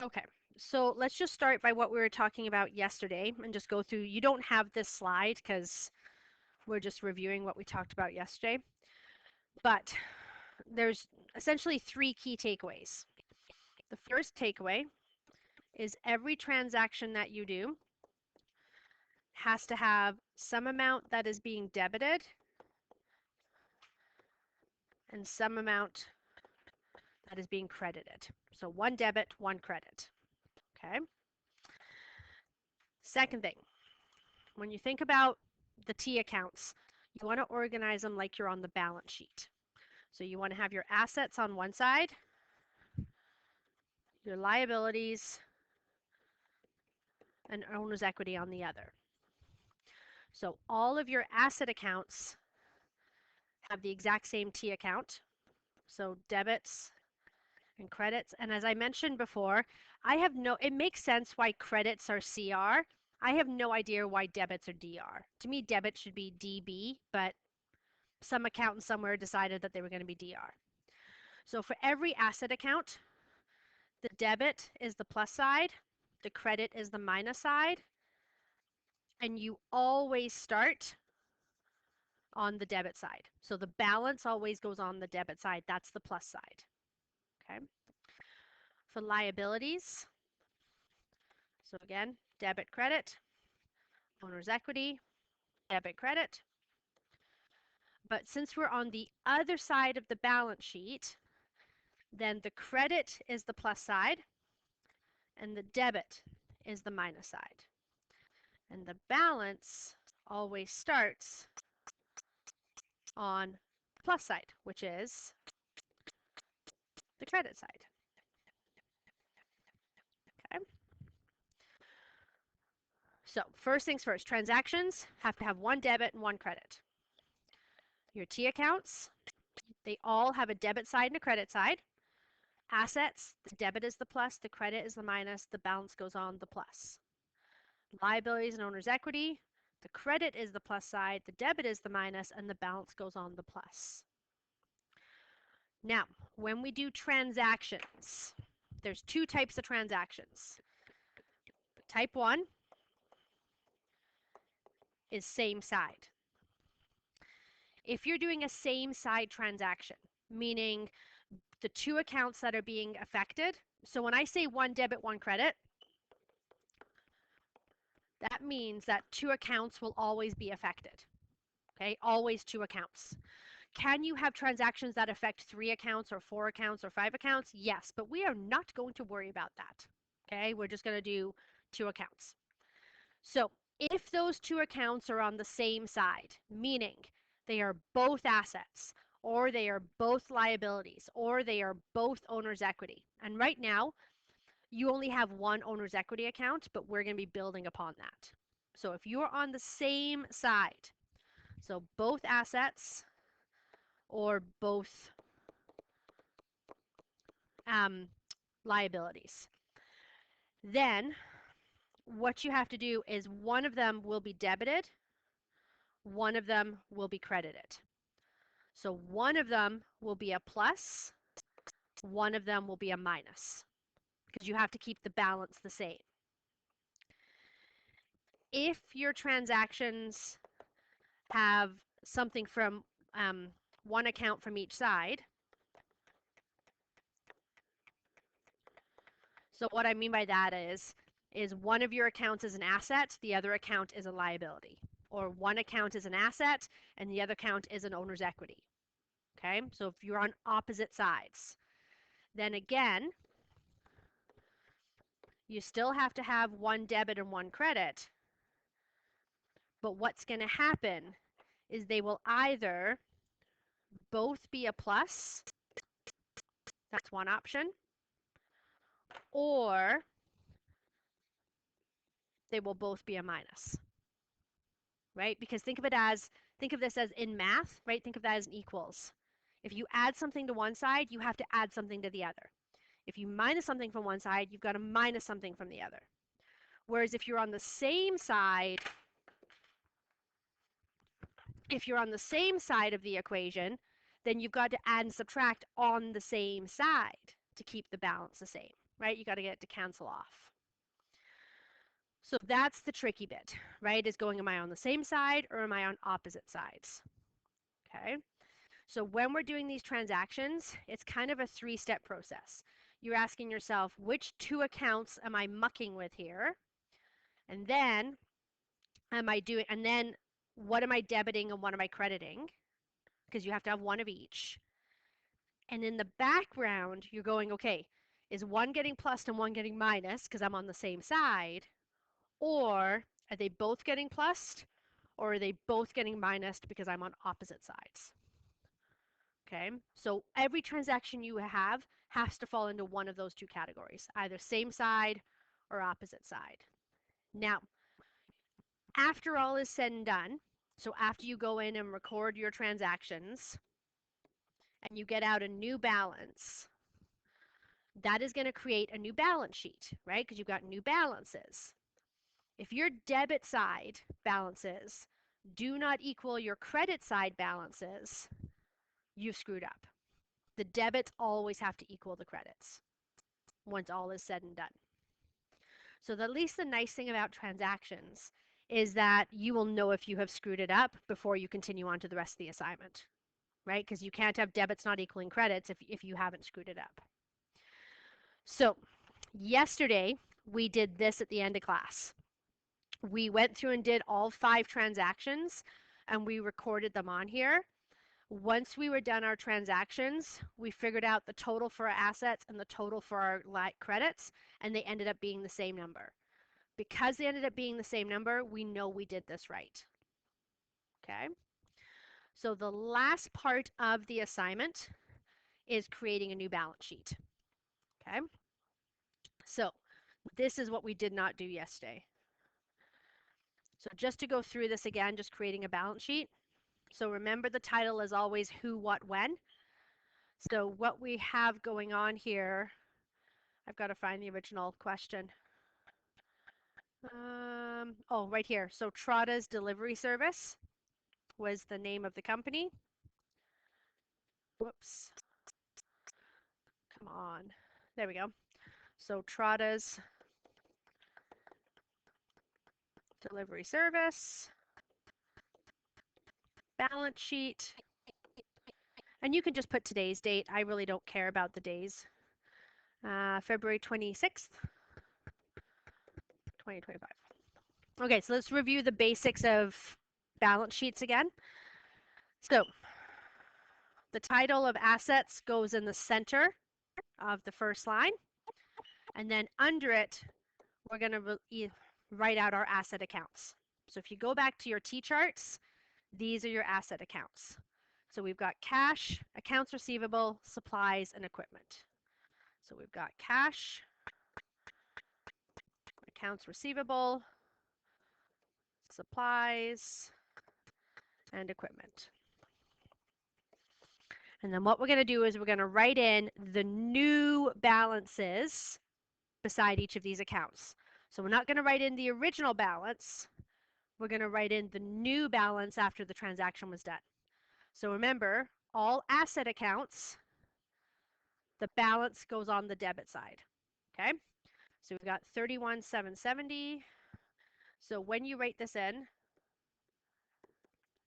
Okay, so let's just start by what we were talking about yesterday and just go through. You don't have this slide because we're just reviewing what we talked about yesterday, but there's essentially three key takeaways. The first takeaway is every transaction that you do has to have some amount that is being debited and some amount that is being credited. So one debit, one credit. Okay. Second thing, when you think about the T accounts, you want to organize them like you're on the balance sheet. So you want to have your assets on one side, your liabilities, and owner's equity on the other. So all of your asset accounts have the exact same T account. So debits and credits. And as I mentioned before, it makes sense why credits are CR. I have no idea why debits are DR. To me, debit should be DB, but some accountant somewhere decided that they were going to be DR. So for every asset account, the debit is the plus side, the credit is the minus side, and you always start on the debit side. So the balance always goes on the debit side. That's the plus side. Okay. For liabilities, so again, debit, credit, owner's equity, debit, credit. But since we're on the other side of the balance sheet, then the credit is the plus side and the debit is the minus side. And the balance always starts on the plus side, which is the credit side. Okay. So first things first, transactions have to have one debit and one credit. Your T accounts, they all have a debit side and a credit side. Assets, the debit is the plus, the credit is the minus, the balance goes on the plus. Liabilities and owner's equity, the credit is the plus side, the debit is the minus, and the balance goes on the plus. Now, when we do transactions, there's two types of transactions. Type 1 is same side. If you're doing a same side transaction, meaning the two accounts that are being affected, so when I say one debit, one credit, that means that two accounts will always be affected. Okay, always two accounts. Can you have transactions that affect 3 accounts or 4 accounts or 5 accounts? Yes, but we are not going to worry about that. Okay, we're just going to do 2 accounts. So if those 2 accounts are on the same side, meaning they are both assets, or they are both liabilities, or they are both owner's equity. And right now, you only have one owner's equity account, but we're going to be building upon that. So if you're on the same side, so both assets or both liabilities, then what you have to do is one of them will be debited, one of them will be credited. So one of them will be a plus, one of them will be a minus, because you have to keep the balance the same. If your transactions have something from one account from each side, so what I mean by that is one of your accounts is an asset, the other account is a liability. Or one account is an asset and the other account is an owner's equity. Okay, so if you're on opposite sides, then again, you still have to have one debit and one credit. But what's going to happen is they will either both be a plus, that's one option, or they will both be a minus, right? Because think of this as in math, right? Think of that as an equals. If you add something to one side, you have to add something to the other. If you minus something from one side, you've got to minus something from the other. Whereas if you're on the same side, of the equation, then you've got to add and subtract on the same side. to keep the balance the same, right? You got to get it to cancel off. So that's the tricky bit, right? Is going, am I on the same side or am I on opposite sides? Okay. So when we're doing these transactions, it's kind of a three-step process. You're asking yourself, which two accounts am I mucking with here? And then what am I debiting and what am I crediting? Because you have to have one of each. And in the background, you're going, okay, is one getting plus and one getting minus because I'm on the same side? Or are they both getting plus or are they both getting minus because I'm on opposite sides? Okay, so every transaction you have has to fall into one of those two categories, either same side or opposite side. Now, after all is said and done, so after you go in and record your transactions and you get out a new balance, that is going to create a new balance sheet, right? Because you've got new balances. If your debit side balances do not equal your credit side balances, you've screwed up. The debits always have to equal the credits once all is said and done. So at least the nice thing about transactions is that you will know if you have screwed it up before you continue on to the rest of the assignment, right? Because you can't have debits not equaling credits if you haven't screwed it up. So yesterday, we did this at the end of class. We went through and did all 5 transactions, and we recorded them on here. Once we were done our transactions, we figured out the total for our assets and the total for our credits, and they ended up being the same number. Because they ended up being the same number, we know we did this right. Okay? So the last part of the assignment is creating a new balance sheet. Okay? So this is what we did not do yesterday. So just to go through this again, just creating a balance sheet. So remember the title is always who, what, when. So what we have going on here, I've got to find the original question. Oh, right here. So Trotta's Delivery Service was the name of the company. Whoops. Come on. There we go. So Trotta's Delivery Service, balance sheet, and you can just put today's date. I really don't care about the days. February 26th, 2025. Okay, so let's review the basics of balance sheets again. So the title of assets goes in the center of the first line, and then under it, we're going to write out our asset accounts. So if you go back to your T-charts, these are your asset accounts. So we've got cash, accounts receivable, supplies, and equipment. So we've got cash, accounts receivable, supplies, and equipment. And then what we're going to do is we're going to write in the new balances beside each of these accounts. So we're not going to write in the original balance. We're going to write in the new balance after the transaction was done. So remember, all asset accounts, the balance goes on the debit side. Okay? So we've got 31,770. So when you write this in,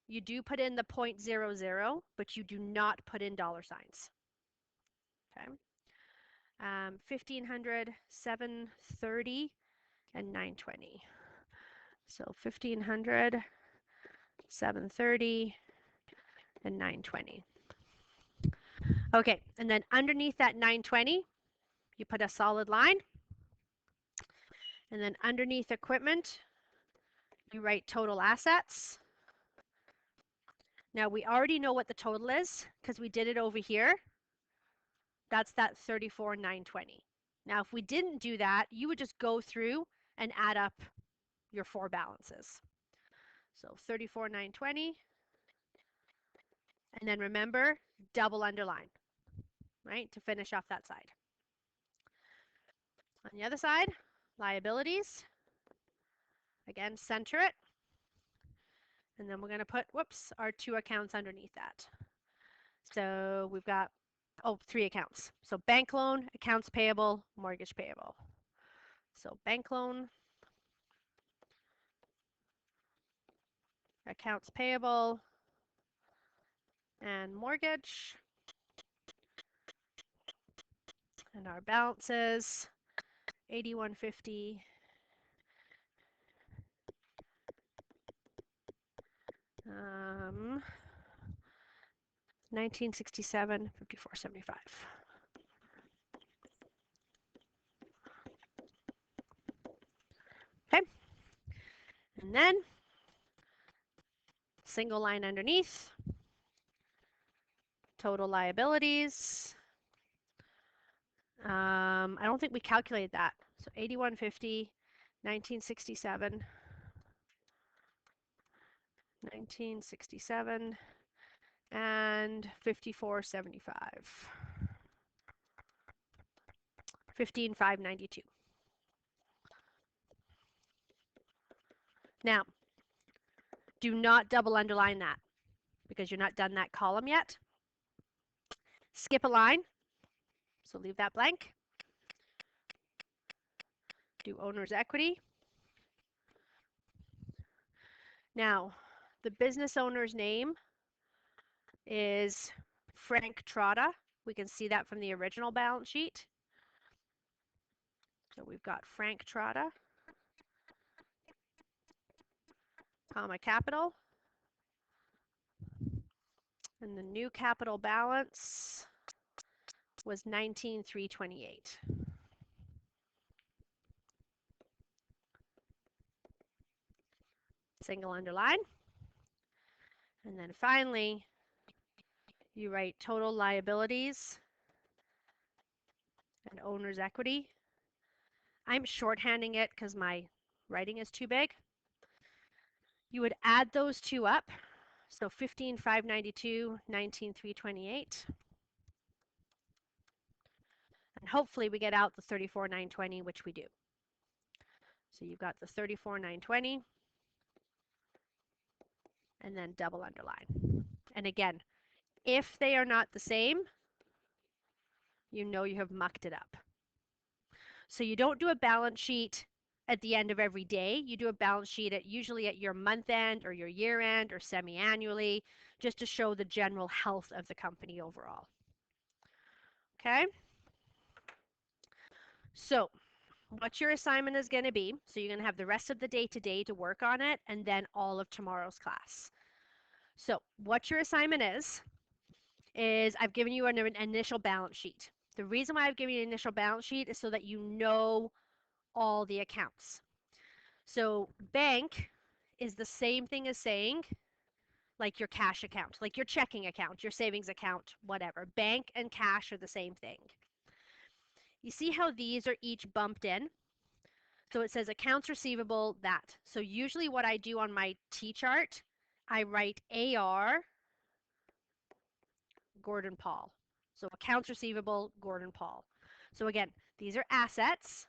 you do put in the 0.00, but you do not put in dollar signs. Okay? 1,500, 730, and 920. So 1,500, 730, and 920. Okay, and then underneath that 920, you put a solid line. And then underneath equipment, you write total assets. Now we already know what the total is because we did it over here. That's that 34,920. Now if we didn't do that, you would just go through and add up your 4 balances. So 34,920. And then remember, double underline, right, to finish off that side. On the other side, liabilities. Again, center it. And then we're going to put, whoops, our 2 accounts underneath that. So we've got 3 accounts. So bank loan, accounts payable, mortgage payable. So bank loan, accounts payable, and mortgage. And our balances, 8150. 1967, 5475. Okay, and then single line underneath, total liabilities. I don't think we calculated that. So 8150, 1967, 1967, and 5475. 15,592. Now, do not double underline that because you're not done that column yet. Skip a line, so leave that blank. Do owner's equity. Now, the business owner's name is Frank Trotta. We can see that from the original balance sheet. So we've got Frank Trotta, comma capital. And the new capital balance was 19,328. Single underline. And then finally, you write total liabilities and owner's equity. I'm shorthanding it because my writing is too big. You would add those two up. So 15,592, 19,328. And hopefully we get out the 34,920, which we do. So you've got the 34,920 and then double underline. And again, if they are not the same, you know you have mucked it up. So you don't do a balance sheet at the end of every day. You do a balance sheet usually at your month end or your year end or semi-annually, just to show the general health of the company overall. Okay? So what your assignment is going to be, so you're going to have the rest of the day today to work on it and then all of tomorrow's class. So what your assignment is I've given you an initial balance sheet. The reason why I've given you an initial balance sheet is so that you know all the accounts. So bank is the same thing as saying like your cash account, like your checking account, your savings account, whatever. Bank and cash are the same thing. You see how these are each bumped in? So it says accounts receivable, that. So usually what I do on my T-chart, I write AR, Gordon Paul. So accounts receivable, Gordon Paul. So again, these are assets.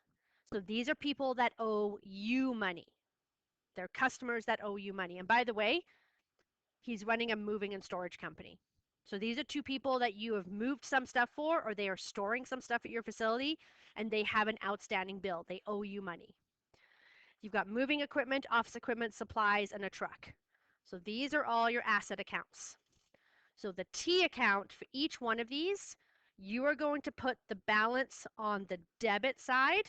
So these are people that owe you money. They're customers that owe you money. And by the way, he's running a moving and storage company. So these are two people that you have moved some stuff for, or they are storing some stuff at your facility and they have an outstanding bill. They owe you money. You've got moving equipment, office equipment, supplies, and a truck. So these are all your asset accounts. So the T account for each one of these, you are going to put the balance on the debit side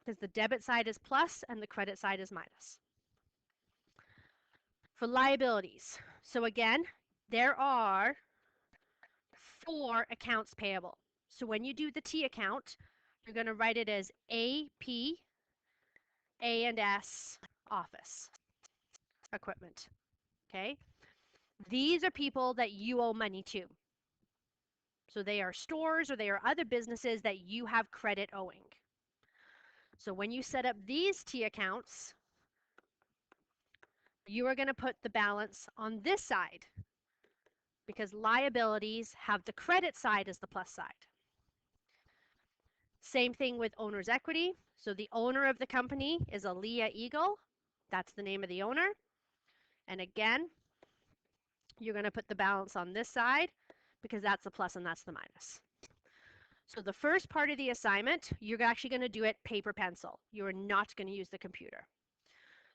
because the debit side is plus and the credit side is minus. For liabilities, so again, there are 4 accounts payable. So when you do the T account, you're going to write it as AP, A&S, office equipment. Okay? These are people that you owe money to. So they are stores or they are other businesses that you have credit owing. So when you set up these T accounts, you are going to put the balance on this side because liabilities have the credit side as the plus side. Same thing with owner's equity. So the owner of the company is Aaliyah Eagle. That's the name of the owner. And again, you're going to put the balance on this side because that's the plus and that's the minus. So the first part of the assignment, you're actually going to do it paper pencil. You are not going to use the computer.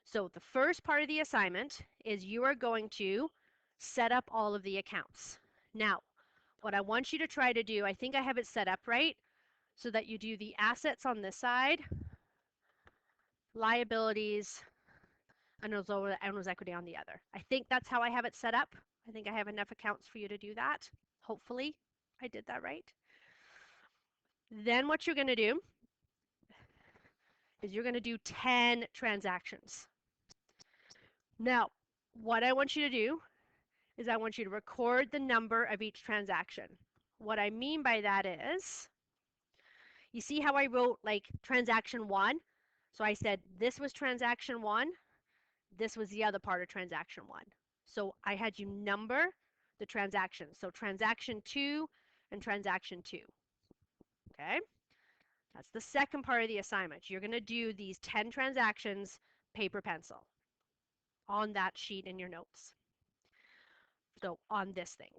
So the first part of the assignment is you are going to set up all of the accounts. Now, what I want you to try to do, I think I have it set up right, so that you do the assets on this side, liabilities, and owner's equity on the other. I think that's how I have it set up. I think I have enough accounts for you to do that. Hopefully, I did that right. Then what you're going to do is you're going to do 10 transactions. Now, what I want you to do is I want you to record the number of each transaction. What I mean by that is, you see how I wrote like transaction 1? So I said this was transaction 1, this was the other part of transaction 1. So I had you number the transactions. So transaction 2 and transaction 2. Okay? That's the second part of the assignment. You're going to do these 10 transactions paper pencil on that sheet in your notes. So on this thing.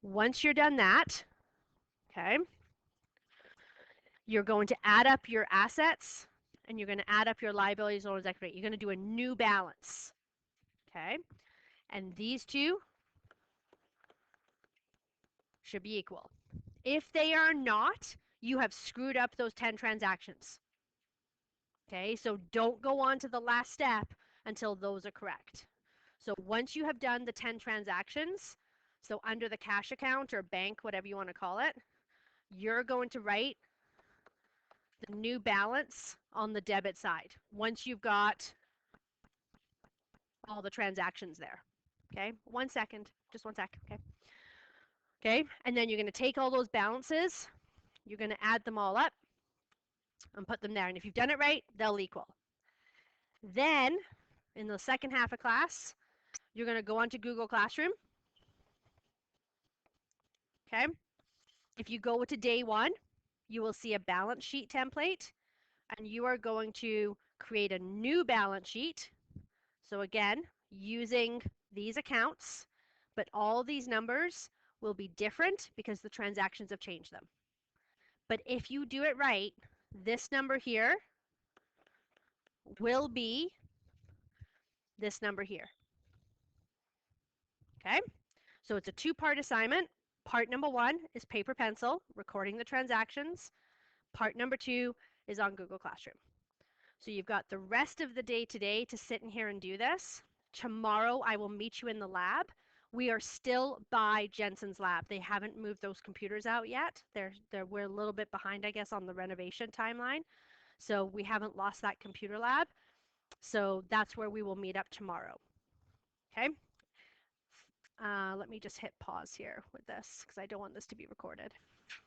Once you're done that, okay, you're going to add up your assets and you're going to add up your liabilities, owner's equity. You're going to do a new balance. Okay? And these two should be equal. If they are not, you have screwed up those 10 transactions. Okay, so don't go on to the last step until those are correct. So once you have done the 10 transactions, so under the cash account or bank, whatever you want to call it, you're going to write the new balance on the debit side once you've got all the transactions there. Okay, 1 second, just 1 sec, okay? Okay, and then you're going to take all those balances, you're going to add them all up and put them there. And if you've done it right, they'll equal. Then, in the second half of class, you're going to go onto Google Classroom. Okay, if you go to day 1, you will see a balance sheet template, and you are going to create a new balance sheet. So again, using these accounts, but all these numbers will be different because the transactions have changed them. But if you do it right, this number here will be this number here. Okay? So it's a 2-part assignment. Part number 1 is paper pencil, recording the transactions. Part number 2 is on Google Classroom. So you've got the rest of the day today to sit in here and do this. Tomorrow I will meet you in the lab. We are still by Jensen's lab. They haven't moved those computers out yet. We're a little bit behind, I guess, on the renovation timeline. So we haven't lost that computer lab. So that's where we will meet up tomorrow. Okay? Let me just hit pause here with this because I don't want this to be recorded.